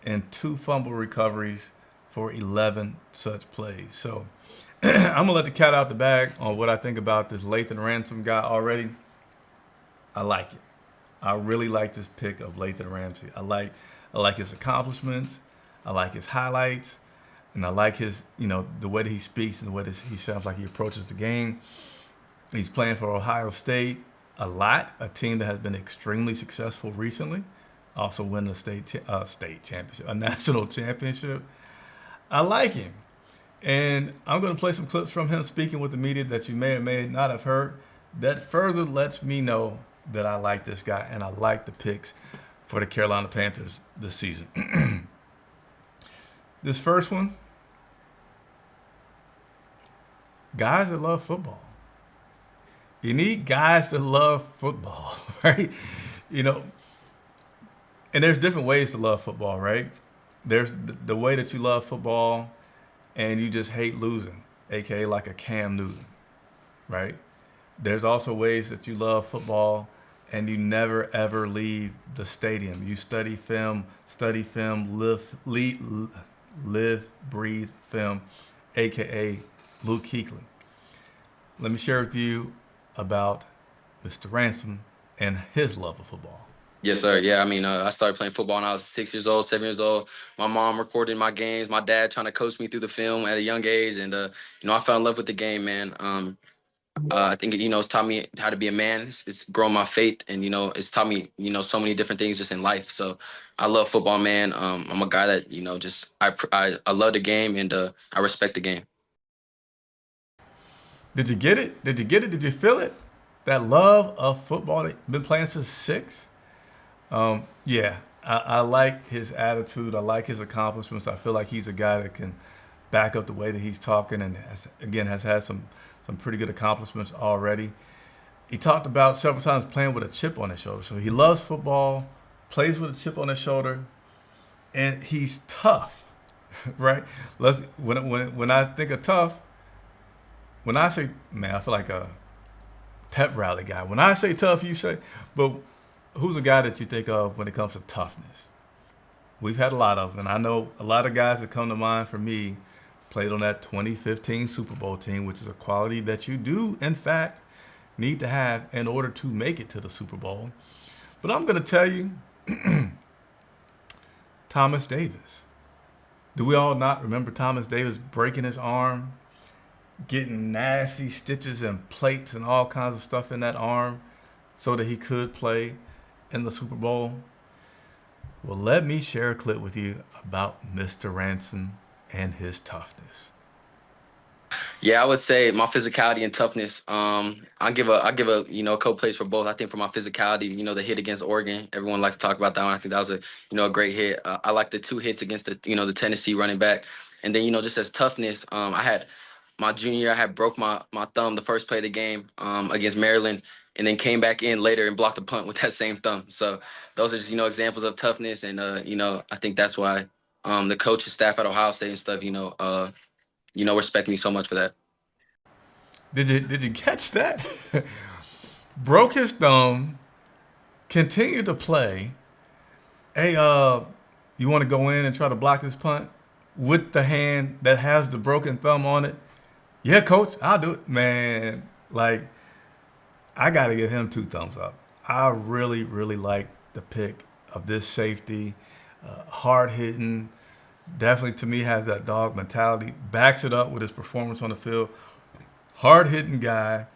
S1: and 2 fumble recoveries for 11 such plays. So I'm going to let the cat out the bag on what I think about this Lathan Ransom guy already. I like it. I really like this pick of Lathan Ramsey. I like his accomplishments. I like his highlights. And I like his, the way that he speaks and the way that he sounds like he approaches the game. He's playing for Ohio State a lot, a team that has been extremely successful recently. Also winning a state championship, a national championship. I like him. And I'm going to play some clips from him speaking with the media that you may or may not have heard. That further lets me know that I like this guy and I like the picks for the Carolina Panthers this season. This first one, guys that love football. You need guys that love football, right? And there's different ways to love football, right? There's the way that you love football and you just hate losing, aka like a Cam Newton, right? There's also ways that you love football and you never ever leave the stadium. You study film, live, breathe film, aka Luke Kuechly. Let me share with you about Mr. Ransom and his love of football.
S6: Yes, sir. Yeah, I mean, I started playing football when I was 6 years old, 7 years old. My mom recorded my games. My dad trying to coach me through the film at a young age, and I fell in love with the game, man. I think it's taught me how to be a man. It's grown my faith, and it's taught me so many different things just in life. So I love football, man. I'm a guy that I love the game, and I respect the game.
S1: Did you get it? Did you feel it? That love of football that you've been playing since 6? Yeah, I like his attitude. I like his accomplishments. I feel like he's a guy that can back up the way that he's talking and has had some pretty good accomplishments already. He talked about several times playing with a chip on his shoulder. So he loves football, plays with a chip on his shoulder, and he's tough, right? When I think of tough, when I say, man, I feel like a pep rally guy. When I say tough, you say, but who's a guy that you think of when it comes to toughness? We've had a lot of them, and I know a lot of guys that come to mind for me played on that 2015 Super Bowl team, which is a quality that you do, in fact, need to have in order to make it to the Super Bowl. But I'm going to tell you, Thomas Davis. Do we all not remember Thomas Davis breaking his arm, getting nasty stitches and plates and all kinds of stuff in that arm so that he could play in the Super Bowl? Well, let me share a clip with you about Mr. Ransom and his toughness.
S6: Yeah, I would say my physicality and toughness. I give a couple plays for both. I think for my physicality, the hit against Oregon, everyone likes to talk about that one. I think that was a great hit. I like the 2 hits against the Tennessee running back, and then just as toughness, I had my junior year, I had broke my thumb the first play of the game against Maryland, and then came back in later and blocked a punt with that same thumb. So those are just examples of toughness, and I think that's why the coaches, staff at Ohio State and stuff, respect me so much for that.
S1: Did you catch that? Broke his thumb, continued to play. Hey, you want to go in and try to block this punt with the hand that has the broken thumb on it? Yeah, coach, I'll do it. Man, I got to give him 2 thumbs up. I really, really like the pick of this safety. Hard-hitting. Definitely, to me, has that dog mentality. Backs it up with his performance on the field. Hard-hitting guy.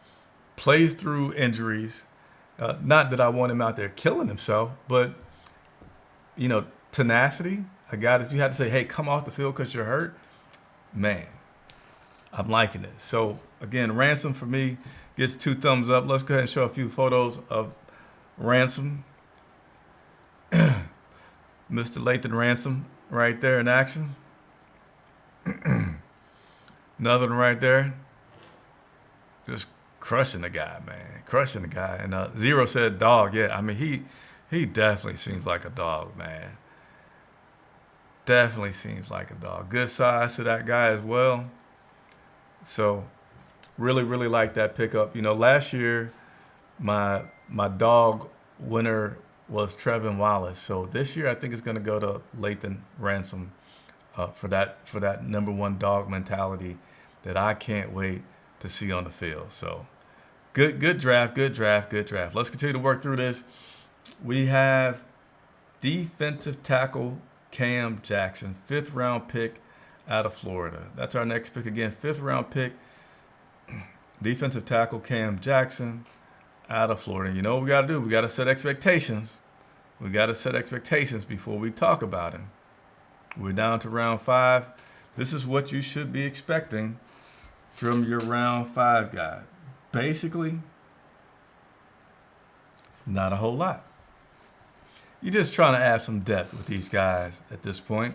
S1: Plays through injuries. Not that I want him out there killing himself, but, tenacity. A guy that you had to say, hey, come off the field because you're hurt. Man, I'm liking it. So, again, Ransom for me gets 2 thumbs up. Let's go ahead and show a few photos of Ransom. Mr. Lathan Ransom right there in action. Another one right there. Just crushing the guy, man, crushing the guy. And Zero said dog. Yeah, I mean he definitely seems like a dog, man. Definitely seems like a dog. Good size to that guy as well. So really, really like that pickup. You know, last year my dog winner was Trevin Wallace. So this year I think it's going to go to Lathan Ransom for that number one dog mentality that I can't wait to see on the field. So good draft. Let's continue to work through this. We have defensive tackle Cam Jackson, 5th round pick out of Florida. That's our next pick again, 5th round pick. Defensive tackle Cam Jackson out of Florida. You know what we got to do? We got to set expectations. We got to set expectations before we talk about him. We're down to round 5. This is what you should be expecting from your round 5 guy. Basically, not a whole lot. You're just trying to add some depth with these guys at this point.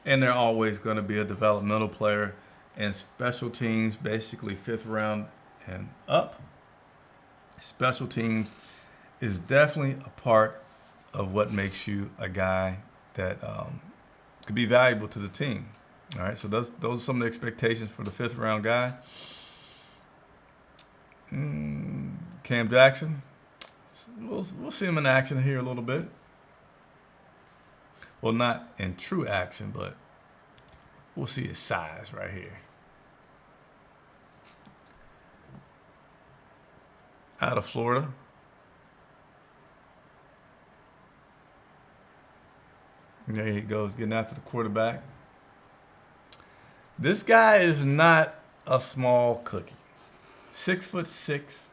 S1: And they're always going to be a developmental player and special teams, basically 5th round and up. Special teams is definitely a part of what makes you a guy that could be valuable to the team. All right, so those are some of the expectations for the 5th round guy. Cam Jackson, we'll see him in action here a little bit. Well, not in true action, but we'll see his size right here. Out of Florida. There he goes, getting after the quarterback. This guy is not a small cookie. 6'6",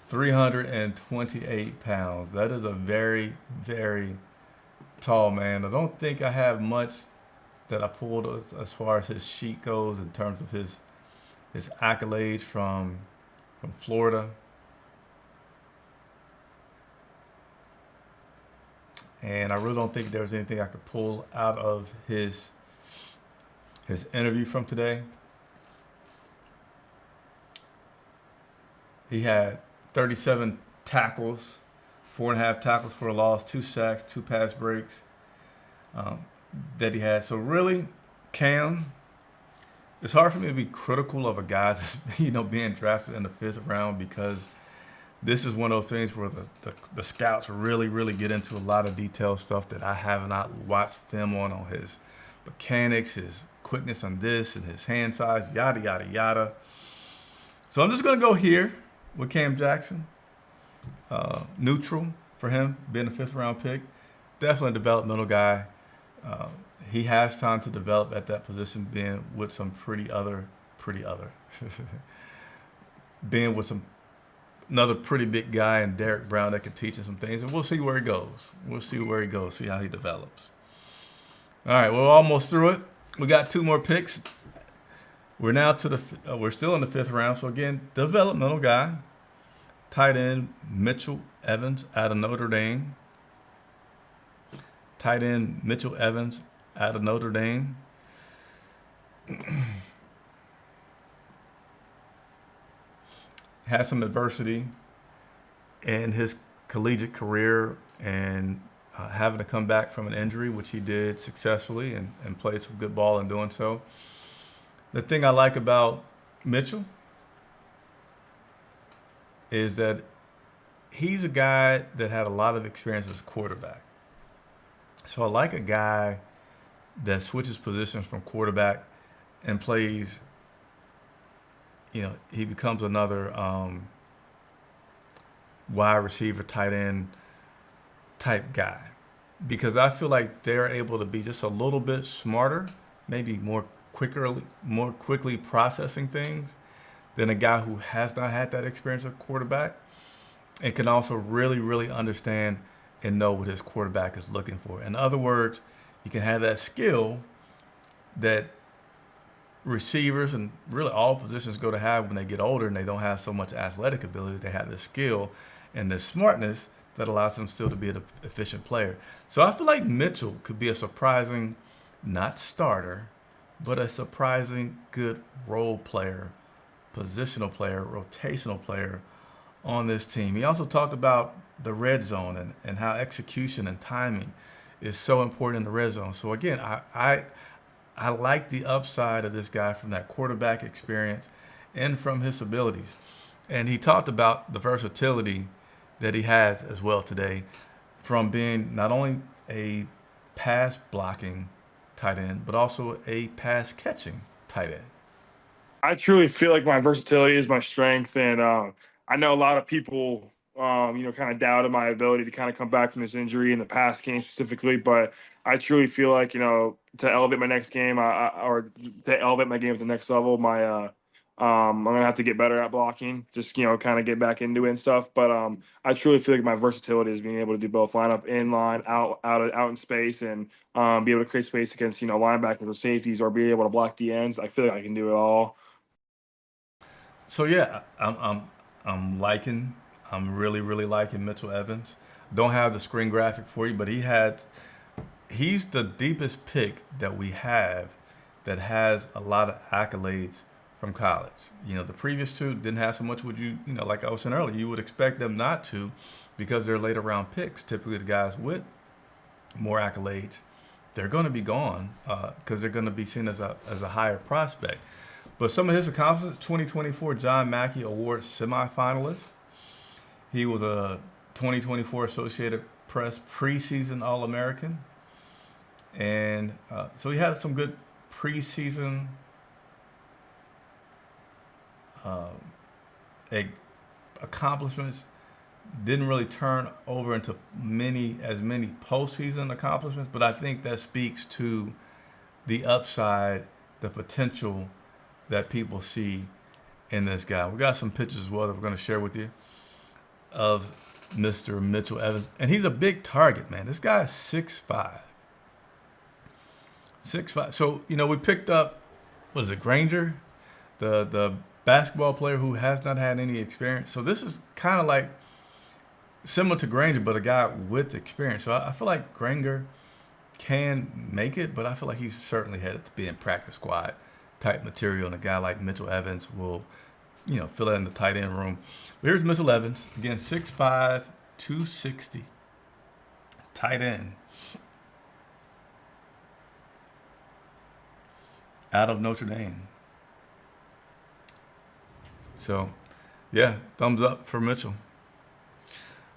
S1: 328 pounds. That is a very, very tall man. I don't think I have much that I pulled as far as his sheet goes in terms of his accolades from Florida. And I really don't think there was anything I could pull out of his interview from today. He had 37 tackles, 4.5 tackles for a loss, 2 sacks, 2 pass breaks that he had. So really, Cam, it's hard for me to be critical of a guy that's being drafted in the 5th round, because this is one of those things where the scouts really, really get into a lot of detailed stuff that I have not watched film on his mechanics, his quickness on this, and his hand size, yada, yada, yada. So I'm just going to go here with Cam Jackson. Neutral for him, being a 5th round pick. Definitely a developmental guy. He has time to develop at that position, being with some being with another pretty big guy and Derek Brown that can teach him some things, and we'll see where he goes. See how he develops. All right, we're almost through it. We got 2 more picks. We're now we're still in the 5th round. So again, developmental guy, tight end Mitchell Evans out of Notre Dame. Tight end Mitchell Evans out of Notre Dame. Had some adversity in his collegiate career, and having to come back from an injury, which he did successfully and played some good ball in doing so. The thing I like about Mitchell is that he's a guy that had a lot of experience as a quarterback. So I like a guy that switches positions from quarterback and plays, he becomes another wide receiver, tight end type guy. Because I feel like they're able to be just a little bit smarter, maybe more quickly processing things than a guy who has not had that experience at quarterback, and can also really, really understand and know what his quarterback is looking for. In other words, he can have that skill that receivers and really all positions go to have when they get older and they don't have so much athletic ability. They have the skill and the smartness that allows them still to be an efficient player. So I feel like Mitchell could be a surprising, not starter, but a surprising good role player, positional player, rotational player on this team. He also talked about the red zone and how execution and timing is so important in the red zone. So again, I like the upside of this guy from that quarterback experience and from his abilities. And he talked about the versatility that he has as well today, from being not only a pass blocking tight end, but also a pass catching tight end.
S7: I truly feel like my versatility is my strength, and I know a lot of people, kind of doubted my ability to kind of come back from this injury in the past game specifically. But I truly feel like to elevate my next game, or to elevate my game at the next level, I'm gonna have to get better at blocking, just kind of get back into it and stuff. But I truly feel like my versatility is being able to do both line up, in line, out in space, and be able to create space against linebackers or safeties, or be able to block the ends. I feel like I can do it all.
S1: So yeah, I'm liking. I'm really liking Mitchell Evans. Don't have the screen graphic for you, but he's the deepest pick that we have that has a lot of accolades from college. The previous two didn't have so much. Like I was saying earlier, you would expect them not to, because they're later round picks. Typically, the guys with more accolades, they're going to be gone because they're going to be seen as a higher prospect. But some of his accomplishments: 2024 John Mackey Award semifinalist. He was a 2024 Associated Press preseason All-American. And so he had some good preseason accomplishments. Didn't really turn over into as many postseason accomplishments, but I think that speaks to the upside, the potential that people see in this guy. We got some pictures as well that we're going to share with you of Mr. Mitchell Evans. And he's a big target, man. This guy is 6'5". 6'5". So, we picked up, what is it, Granger? The basketball player who has not had any experience. So this is kind of like similar to Granger, but a guy with experience. So I feel like Granger can make it, but I feel like he's certainly headed to being practice squad type material, and a guy like Mitchell Evans will, fill that in the tight end room. But here's Mitchell Evans, again, 6'5", 260, tight end, out of Notre Dame. So, yeah, thumbs up for Mitchell.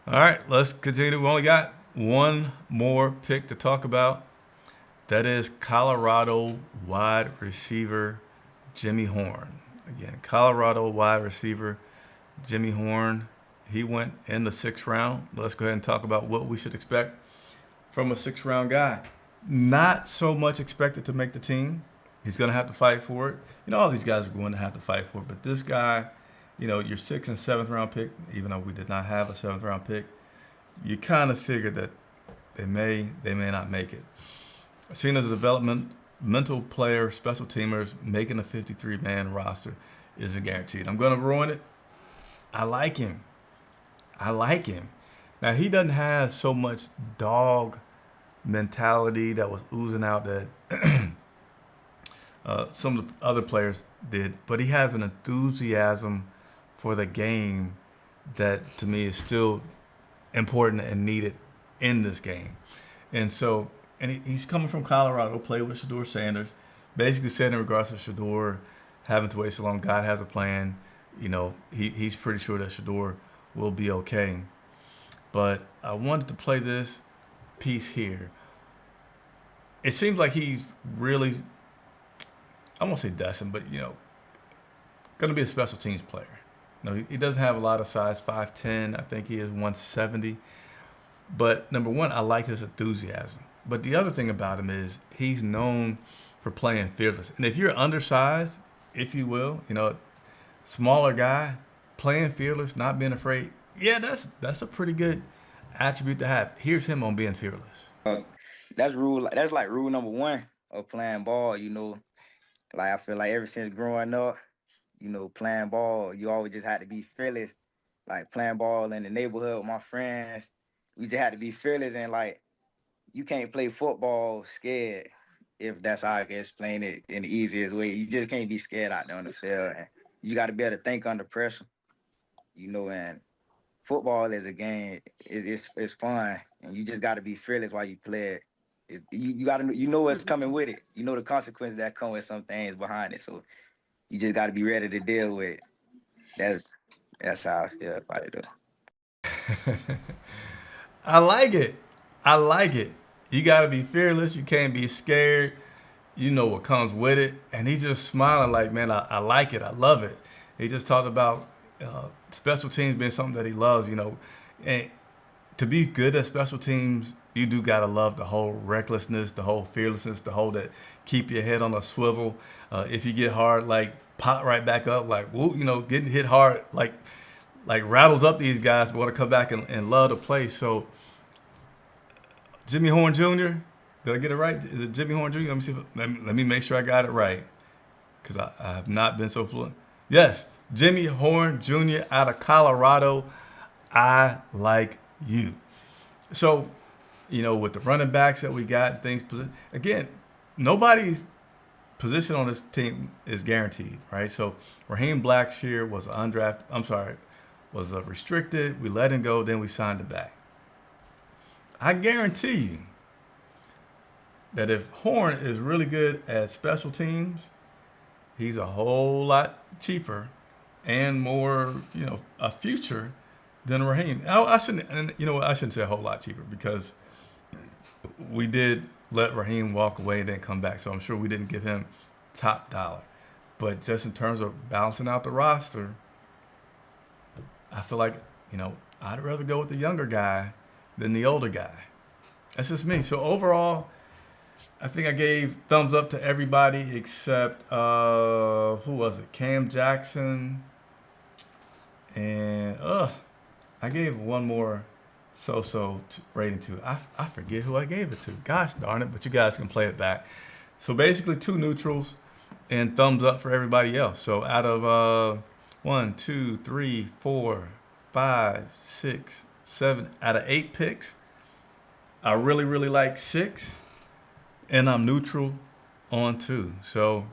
S1: All right, let's continue. We only got one more pick to talk about. That is Colorado wide receiver Jimmy Horn. Again, Colorado wide receiver Jimmy Horn. He went in the 6th round. Let's go ahead and talk about what we should expect from a 6th round guy. Not so much expected to make the team. He's going to have to fight for it. All these guys are going to have to fight for it. But this guy, your 6th and 7th round pick, even though we did not have a 7th round pick, you kind of figured that they may not make it. Seen as a developmental player, special teamers, making a 53-man roster isn't guaranteed. I'm going to ruin it. I like him. Now, he doesn't have so much dog mentality that was oozing out that some of the other players did, but he has an enthusiasm for the game that, to me, is still important and needed in this game. And so, he's coming from Colorado, played with Shedeur Sanders, basically said in regards to Shedeur having to wait so long, God has a plan. He's pretty sure that Shedeur will be okay. But I wanted to play this piece here. It seems like he's really, I won't say Dustin, but, going to be a special teams player. He doesn't have a lot of size, 5'10". I think he is 170. But number one, I like his enthusiasm. But the other thing about him is he's known for playing fearless. And if you're undersized, if you will, smaller guy, playing fearless, not being afraid, yeah, that's a pretty good attribute to have. Here's him on being fearless.
S8: That's like rule number one of playing ball. Like I feel like ever since growing up, playing ball, you always just had to be fearless. Like playing ball in the neighborhood with my friends, we just had to be fearless, and like you can't play football scared. if that's how I can explain it in the easiest way. You just can't be scared out there on the field. And you got to be able to think under pressure, and football is a game. It's fun, and you just got to be fearless while you play it. You got to what's coming with it. You know the consequences that come with some things behind it. So you just got to be ready to deal with it. That's how I feel about it, though.
S1: I like it. I like it. You got to be fearless. You can't be scared. You know what comes with it. And he's just smiling like, man, I like it. I love it. He just talked about special teams being something that he loves, And to be good at special teams, you do got to love the whole recklessness, the whole fearlessness, the whole that keep your head on a swivel. If you get hard, like pop right back up, like, woo, getting hit hard, like rattles up these guys who want to come back and love to play. So Jimmy Horn Jr., did I get it right? Is it Jimmy Horn Jr.? Let me see. Let me make sure I got it right, because I have not been so fluent. Yes, Jimmy Horn Jr. out of Colorado. I like you. So, with the running backs that we got, things, again, nobody's position on this team is guaranteed, right? So Raheem Blackshear was was restricted. We let him go, then we signed him back. I guarantee you that if Horn is really good at special teams, he's a whole lot cheaper and more, a future than Raheem. I shouldn't say a whole lot cheaper, because we did let Raheem walk away and then come back. So I'm sure we didn't give him top dollar. But just in terms of balancing out the roster, I feel like, I'd rather go with the younger guy than the older guy. That's just me. So overall, I think I gave thumbs up to everybody except, who was it? Cam Jackson. And I gave one more so-so rating to. I forget who I gave it to. Gosh darn it, but you guys can play it back. So basically 2 neutrals and thumbs up for everybody else. So out of 1, 2, 3, 4, 5, 6, 7, out of 8 picks, I really, really like 6, and I'm neutral on 2. So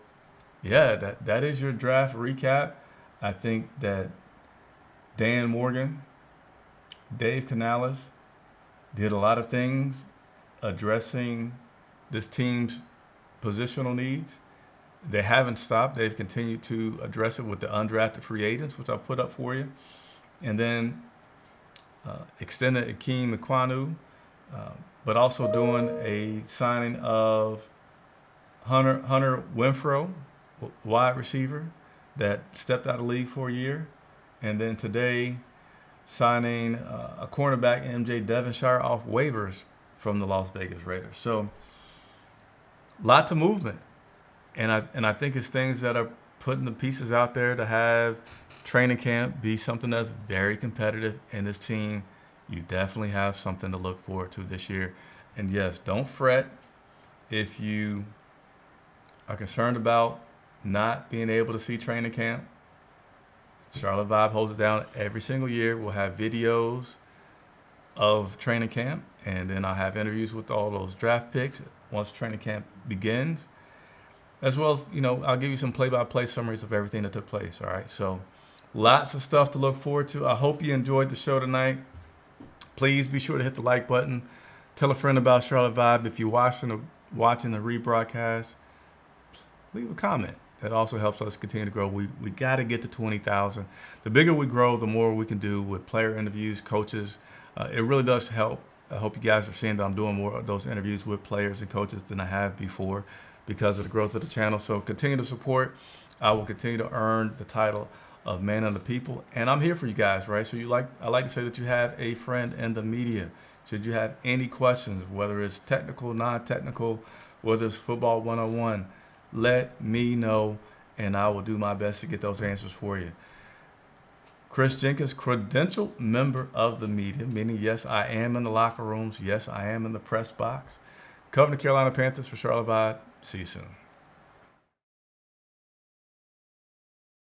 S1: yeah, that is your draft recap. I think that Dan Morgan, Dave Canales did a lot of things addressing this team's positional needs. They haven't stopped. They've continued to address it with the undrafted free agents, which I put up for you. And then extended Akeem Ekwonu, but also doing a signing of Hunter Winfrow, wide receiver, that stepped out of the league for a year. And then today, signing a cornerback, MJ Devonshire, off waivers from the Las Vegas Raiders. So lots of movement. And I think it's things that are putting the pieces out there to have training camp be something that's very competitive. And this team, you definitely have something to look forward to this year. And yes, don't fret if you are concerned about not being able to see training camp. Charlotte Vibe holds it down every single year. We'll have videos of training camp, and then I'll have interviews with all those draft picks once training camp begins, as well as, I'll give you some play-by-play summaries of everything that took place. All right, so lots of stuff to look forward to. I hope you enjoyed the show tonight. Please be sure to hit the like button. Tell a friend about Charlotte Vibe. If you're watching the rebroadcast, leave a comment. That also helps us continue to grow. We got to get to 20,000. The bigger we grow, the more we can do with player interviews, coaches. It really does help. I hope you guys are seeing that I'm doing more of those interviews with players and coaches than I have before because of the growth of the channel. So continue to support. I will continue to earn the title of Man of the People. And I'm here for you guys, right? So I like to say that you have a friend in the media. Should you have any questions, whether it's technical, non-technical, whether it's football 101, let me know, and I will do my best to get those answers for you. Chris Jenkins, credentialed member of the media, meaning yes, I am in the locker rooms. Yes, I am in the press box. Covering the Carolina Panthers for Charlotte Vibe. See you soon.